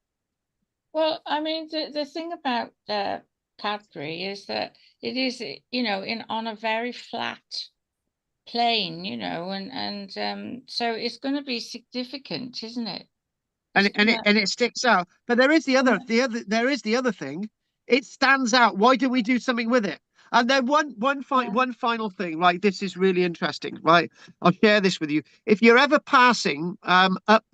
Well, I mean, the thing about Cadbury is that it is, on a very flat plane, and so it's going to be significant, isn't it? And it sticks out. But there is the other thing. It stands out. Why do we do something with it? And then one final thing, right? This is really interesting, right? I'll share this with you. If you're ever passing up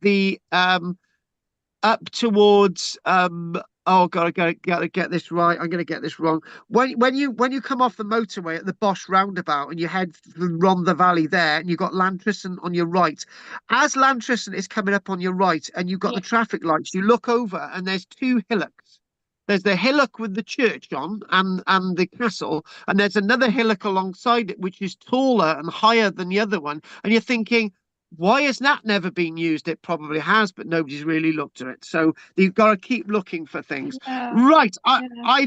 towards oh God, I gotta get this right. I'm gonna get this wrong. When you come off the motorway at the Bosch roundabout and you head from the valley there, and you've got Llantrison on your right. As Llantrison is coming up on your right, and you've got the traffic lights, you look over and there's two hillocks. There's the hillock with the church on and the castle, and there's another hillock alongside it, which is taller and higher than the other one. And you're thinking, why has that never been used? It probably has, but nobody's really looked at it. So you've got to keep looking for things. Yeah. Right. Yeah.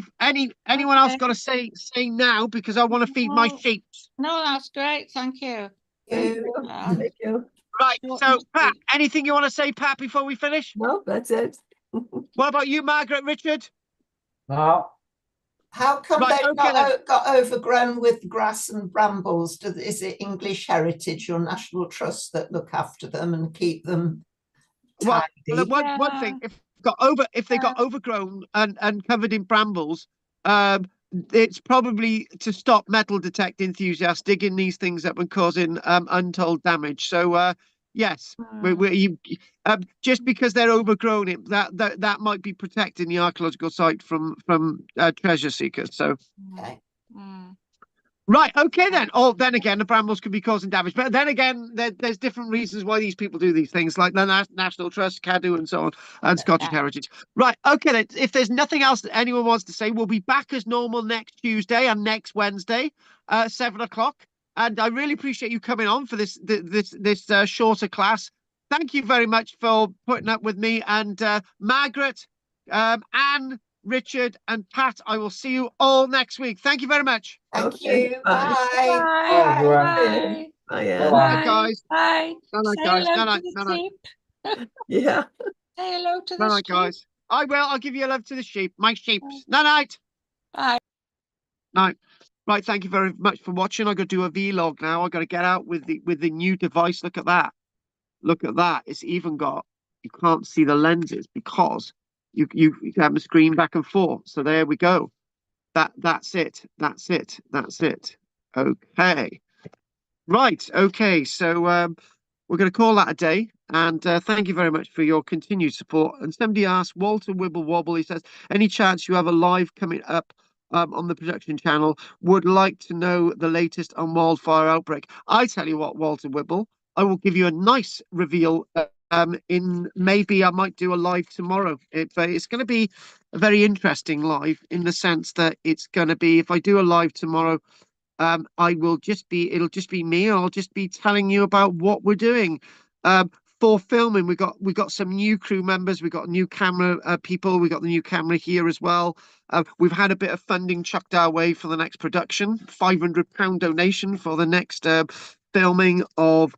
Anyone else got to say now, because I want to feed my sheep. No, that's great. Thank you. Thank you. Thank you. Right. So Pat, anything you want to say, Pat, before we finish? No, that's it. What about you, Margaret, Richard? No. How come Right, they've okay, got overgrown with grass and brambles? Is it English Heritage or National Trust that look after them and keep them Well, tidy? one thing, if they got overgrown and covered in brambles, it's probably to stop metal detect enthusiasts digging these things up and causing untold damage. So yes, just because they're overgrown, that might be protecting the archaeological site from treasure seekers. So Okay. Right, okay then. Oh, then again, the brambles could be causing damage. But then again, there's different reasons why these people do these things, like the National Trust, Cadw, and so on, and Scottish Heritage. Right, okay then. If there's nothing else that anyone wants to say, we'll be back as normal next Tuesday and next Wednesday, 7 o'clock. And I really appreciate you coming on for this shorter class. Thank you very much for putting up with me. And Margaret, Anne, Richard, and Pat, I will see you all next week. Thank you very much. Thank Okay, you. bye. Bye. Bye. everyone. Bye. Bye, Anne. Bye-bye. Night, guys. Bye. Night, Say guys. hello Night, to the night. sheep. Yeah. Say hello to the Night, sheep. guys. I will. I'll give you a love to the sheep. My sheeps. Night, night. Bye. Night. Right. Thank you very much for watching. I got to do a vlog now. I got to get out with the new device. Look at that. Look at that. It's even got. You can't see the lenses because you have the screen back and forth. So there we go. That's it. That's it. That's it. Okay. Right. Okay. So we're going to call that a day. And thank you very much for your continued support. And somebody asked, Walter Wibble Wobble, he says, any chance you have a live coming up on the production channel? Would like to know the latest on wildfire outbreak. I tell you what, Walter Wibble, I will give you a nice reveal. In maybe I might do a live tomorrow. It's going to be a very interesting live in the sense that it's going to be, if I do a live tomorrow, it'll just be me. I'll just be telling you about what we're doing. For filming, we got some new crew members. We got new camera people. We got the new camera here as well. We've had a bit of funding chucked our way for the next production. £500 donation for the next filming of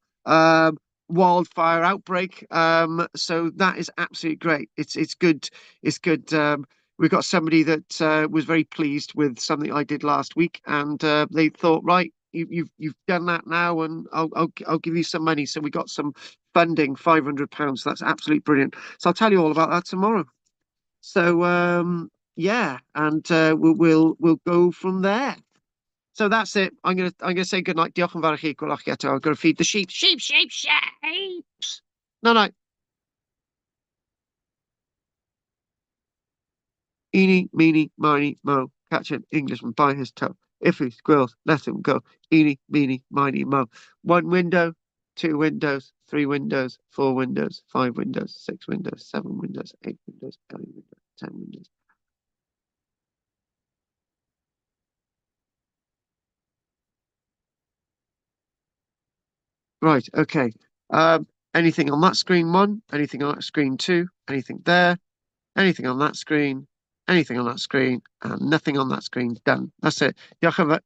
Wildfire Outbreak. So that is absolutely great. It's good. It's good. We've got somebody that was very pleased with something I did last week, and they thought, right, you've done that now, and I'll give you some money. So we got some funding, £500. So that's absolutely brilliant. So I'll tell you all about that tomorrow. So yeah, and we'll go from there. So that's it. I'm gonna say good night. Diolch yn fawr i chi. Gwelwch chi eto. I've got to feed the sheep. Sheep, sheep, sheep. No, no. Eeny, meeny, miny, mo. Catch an Englishman by his toe. If he squeals, let him go. Eeny, meeny, miny, mo. One window, two windows, three windows, four windows, five windows, six windows, seven windows, eight windows, 9 windows, 10 windows. Right, okay. Anything on that screen, one? Anything on that screen, two? Anything there? Anything on that screen? Anything on that screen? And nothing on that screen. Done. That's it. Diolch yn fawr.